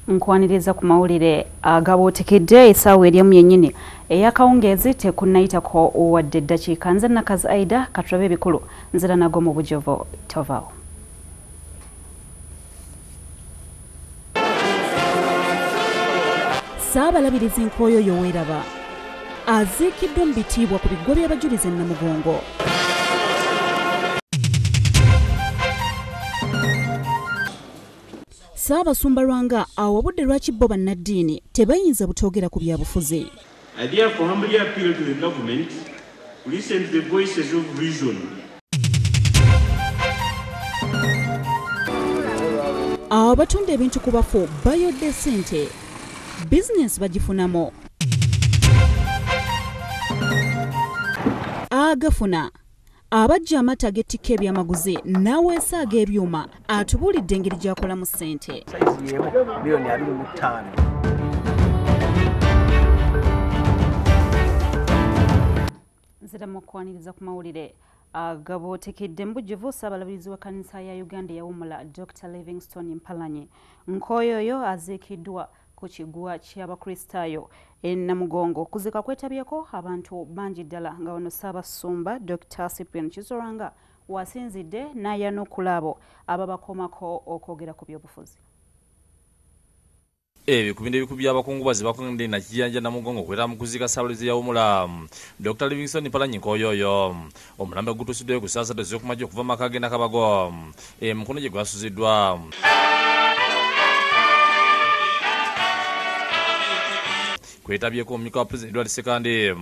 Nkwaniriza ku mawulire Agabuutikidde essaawa eri emu yennyini ey'akawungeezi tekunnayitako wadde eddakiika. Nze NAKAZZI AIDAH katulabe ebikulu nzira nago mu bujovu tovaawo. Ssaabalabirizi Nkoyoyo weeraba aziikiddwa mu bitiibwa ku biggwa by'abajulizi e Namugongo. Ssaabasumba Lwanga awabudde lwaki bo bannaddiini tebayinza butoogera ku byabufuzi. I therefore humbly appeal to the government to listen to the voices of reason. Abatunda ebintu ku bafu bayodde ssente bizinensi bagifunamo. Agafuna abajja amata ag'ettika ebyamaguzi n'aweesa ag'ebyuma atubuulidde engeri gy'akolamu ssente. Saizi y'emu miliyoni 25. Nzira mu kwaniriza ku mawulire Agabuutikidde mu bujjuvu Ssaabalabirizi w'ekkanisa ya Uganda yawummula Dr. Livingstone Mpalanyi Nkoyoyo aziikiddwa ku kigwa ky'abakristaayo e Namugongo. Kuzika kwetabyeko abantu bangi ddala nga wano Ssaabasumba Dr. Cyprian Kizoranga wasinzidde n'ayanukula abo ababakomako okwogera ku byobufuzi. Ebikubinde bikubya abakungubazi bakonde na kijanja Namugongo kwera mu kuzika Ssaabalabirizi yawummula Dr. Livingstone Mpalanyi Nkoyoyo omulambe gutuusiddwayo ku ssaawa 3 ez'okumajja okuva mu maka ge Nakabago mukono gye gwasuziddwa. Kwetabyeko omumyuka wa President Edward Sekande,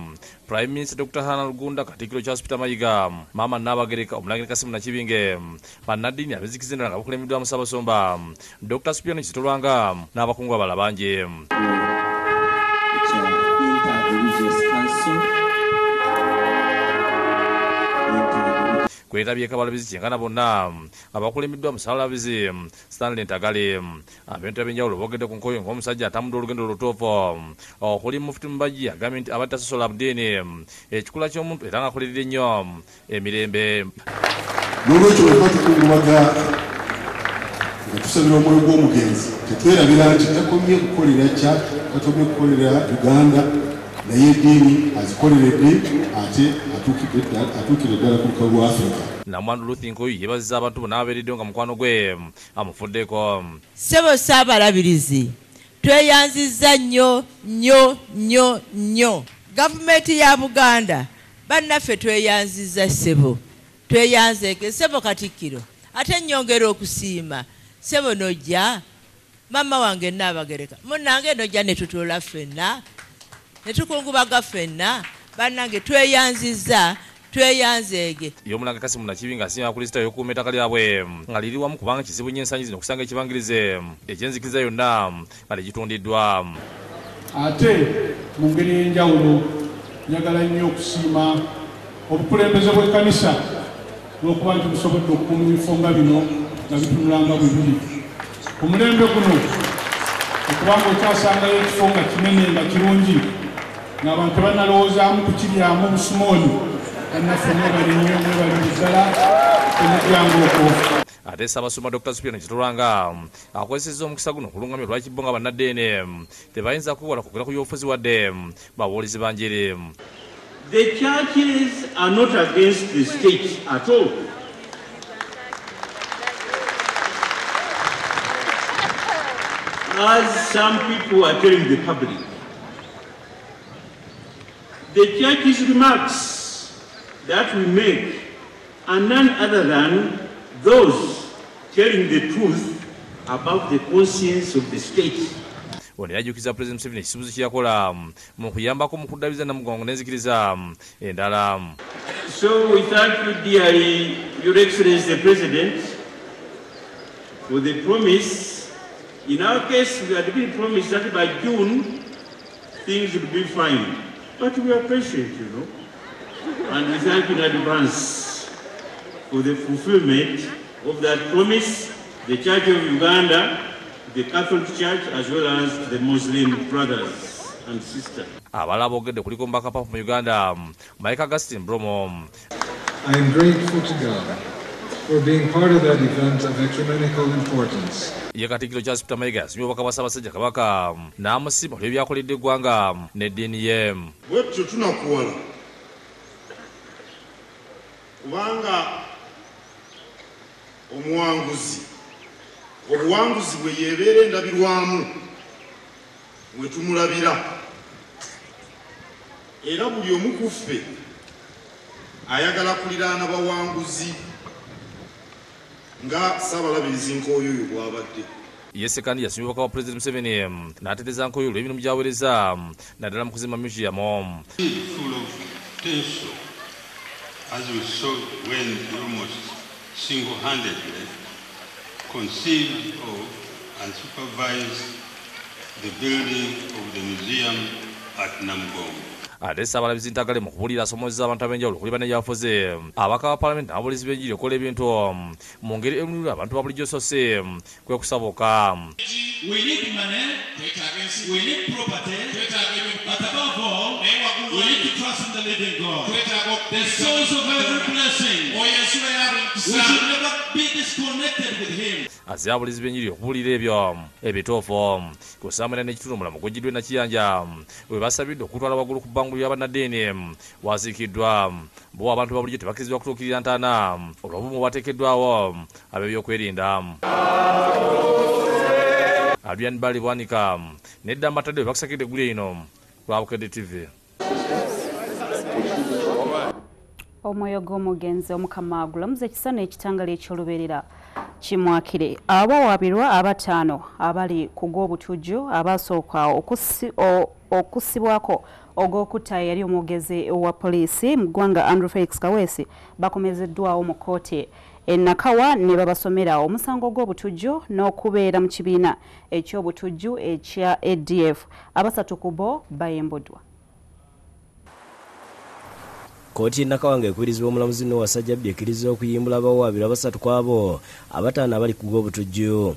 Prime Minister Dr. Hannah Rugunda, Katikkiro Charles Peter Mayiga, Maama Nnabagereka, Omulangira Kasimu Nakibinge, bannaddiini abeezikizindala nga bakulembedwamu Ssaabasumba Dr. Cyprian Kizoranga n'abakungu abalala bangi. Kwetabyeko abalabizi kyenkana bonna abakulembeddwa mu Ssaabalabirizi Stanley Ntagale abantu ab'enjawulo boogedde ku Nkoyoyo ng'omusajja atambudde olugendo olutuufu okuli Mufti Mubajji agambye nti abadde tasosola budeeni ekikula ky'omuntu era ng'akolerera ennyo emirembe. N'olwekyo bwe tuba tukungubaga nga tusabira omwoyo gw'omugenzi tetwerabira nti takomye kukolera takomye kukolera Uganda naye eddiini azikoleredde ate atuukire ddala ku lukalu lwa Afrika. Namwandu Ruth Nkoyoyo yeebazizza abantu bonna ababeereddewo nga mukwano gwe amufuddeko. Ssebo Ssaabalabirizi tweyanzizza nnyo. Gavumenti ya Buganda bannaffe tweyanzizza ssebo. Tweyanzeeko ssebo Katikkiro ate nnyongera okusiima ssebo nojja mama wange Nnaabagereka munnange nojja ne tutoola ffenna ne tukungubaga ffenna bannange tweyanzizza tweyanzeege. Y'Omulangira Kasimu Nakibinge asiima abakristaayo okukuuma ettaka lyabwe nga liri wamu kubanga kizibu nnyo ensangi zino okusanga ekibangirize eky'enzikiriza yonna nga tegitundiddwa. Ate mu ngeri y'enjawulo njagala nnyo okusiima obukulembeze bw'ekkanisa olw'okuba nti busobodde okukuuma ebifo nga bino nga bitunulanga bwe biri. Omulembe guno okubanga okyasangayo ekifo nga kinene nga kirungi ng'abantu bannalowoozaamu kukiryamu busumooni bannaffe mwebali nnyo mwebali mu ddala emujjangu okwo. Ate Ssaabasumba Dr. Cyprian Kizoranga akozesezza omukisa guno okulungamya olwakibbo nga bannaddeene tebayinza kuwala kugera ku byobufuzi wadde babuulizi ba njiri. The churches are not against the state at all. As some people are telling the public, the church's remarks that we make are none other than those telling the truth about the conscience of the state. Ono yajjukiza President Museveni ekisuubizo kye yakola mu kuyambako mu kuddaabiriza Namugongo n'enzikiriza endala. So we thank you dearly, Your Excellency the President, for the promise. In our case, we had been promised that by June things would be fine. But we are patient, you know. And we thank you in advance for the fulfillment of that promise, the Church of Uganda, the Catholic Church, as well as the Muslim brothers and sisters. Abalala boogedde kuliko Mbaka Papa mu Uganda, Mike Augustine Bromo. I am grateful to God for being part of that event of ecumenical importance. Ye Katikkiro Charles Peter Mayiga yasimye obubaka bwa Ssaabasajja Kabaka n'amusiima olw'ebyakoledde eggwanga n'eddiini ye. Bwetyo tunakuwala kubanga obuwanguzi bwe yeebeera endabirwamu mwe tumulabira era buli omu ku ffe ayagala kuliraana bawanguzi nga Ssaabalabirizi Nkoyoyo bw'abadde. Yese kandi yasimye obubaka bwa President Museveni n'atereeza Nkoyoyo olw'emirimu gy'aweereza naddala mu kuzimba museum. Full of tension, as we saw when he almost single-handedly conceived of and supervised the building of the museum at Namugongo. Ate Ssaabalabirizi Ntagale mu kubuulira asomozza abantu ab'enjawulo kuli bannabyabufuzi ababaka ba Paalamenti n'ababuulizi b'enjiri okukola ebintu mu ngeri ennungi abantu ba bulijjo so si kwe kusabuka. We need money, we need property, but above all, we need to trust in the living God. The source of every blessing. We should never be disconnected with Him. Azze ababuulizi b'enjiri okubuulira ebyo ebituufu kusamira n'ekitundu omulamu gw'ejjiddwa e Nakiyanja we basabidde okutwala waggulu ku bbangulu ly'abannaddiini waziikiddwa bo abantu ba bulijjo tebakkirizibwa kutuukirira ntaana olw'obumu bwateekeddwawo ab'ebyokwerinda. Adrian Bali Bwanika nedda Matadde bakusakidde eggulu eno lwa Bukedde TV. Omwoyo gw'omugenzi Omukama agulamuza ekisano ekitangala eky'olubeerera kimwakire abawaabirwa abataano abali ku gw'obutujju abasooka okusibwako ogw'okutta yali omwogezi wa poliisi mu ggwanga Andrew Felix Kaweesi bakomezeddwawo mu kkooti Nakawa ne babasomera omusango gw'obutujju n'okubeera mu kibiina eky'obutujju ekya AIDAH. Abasatu ku bo bayembuddwa. Kkooti Nakawa ng'ekubirizibwa omulamuzi Noah Sajjabbi ekkiriza okuyimbula abawaabirwa abasatu ku abo abataano abali ku gw'obutujju.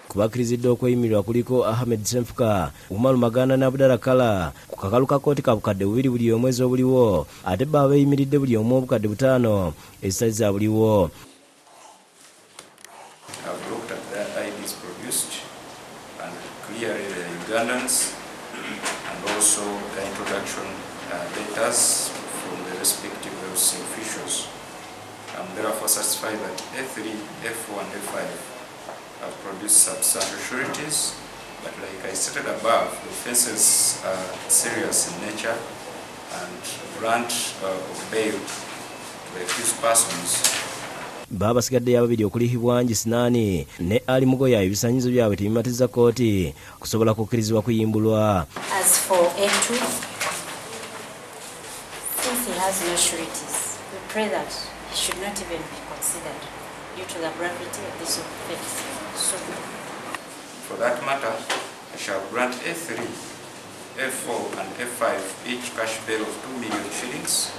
Kubakkiriziddwa okweyimirwa kuliko Ahmed Semfuka, Umaru Magana ne Abdallah Kala ku kakalu ka kkooti ka bukadde bubiri buli omwezi obuliwo ate bo abeeyimiridde buli omu obukadde butaano ezitali za buliwo. Also the introduction letters from the respective officials. I'm therefore satisfied that A3, F4 and F5 have produced substantial sureties, but like I stated above, the offences are serious in nature and grant of bail to the accused persons. Baabasigadde ababiri okulihibwa Ngisinaani ne Ali Mugoya ebisaanyizo byabwe tebimatiza kkooti kusobola kukkirizibwa kuyimbulwa. As for A2, since he has no sureties, we pray that he should not even be considered due to the gravity of this offense. So, for that matter, I shall grant A3, F4 and F5 each cash bail of 2 million shillings.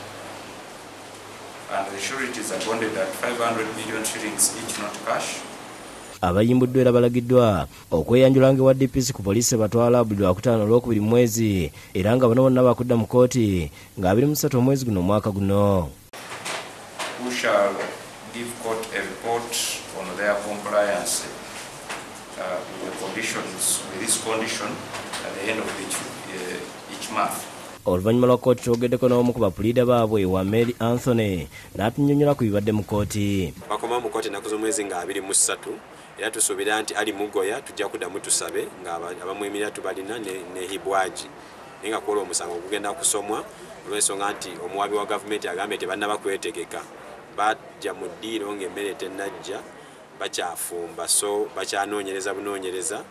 And the sureties are bonded at 500 million shillings each, not cash. Abayimbuddwa era balagiddwa okweyanjula nga wa DPC ku poliisi batwala buli lwakutaano olwokubiri mwezi era nga bano bonna bakudda mu kkooti nga 23 omwezi guno omwaka guno. Who shall give court a report on their compliance with the conditions, with this condition at the end of each month. Oluvannyuma lwa kkooti twogeddeko n'omu ku bapuliida baabwe wa Mary Anthony n'atunnyonnyola ku bibadde mu kkooti. Bakoma mu kkooti ennaku z'omwezi nga 23 era tusuubira nti Ali Mugoya tujja kuddamu tusabe nga abamwemirira tubalina ne Hibwaji naye nga kwolwa omusango gugenda kusomwa olw'ensonga nti omuwaabi wa gavumenti agambye nti bannaba kwetegeka bajja mu ddiiro ng'emmere tennajja bakyafumba so bakyanoonyereza bunoonyereza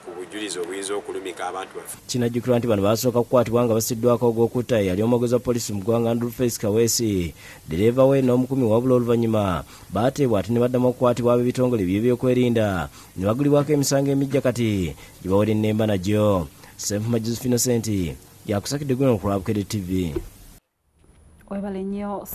ku bujulizi obuyinza okulumika abantu baffe. Kinajjukirwa nti bano basooka kukwatibwa nga basiddwako ogw'okutta yali omwogezi wa poliisi mu ggwanga Andrew Felix Kaweesi dereeva we n'omukumi wabula oluvannyuma baateebwa ate ne baddamu okukwatibwa ab'ebitongole by'ebyokwerinda ne bagulibwako emisango emijja kati gye bawera ennemba nagyo. Senfuma Josephine Innocent yakusakidde gwe ku Bukedde TV. Webale nnyo.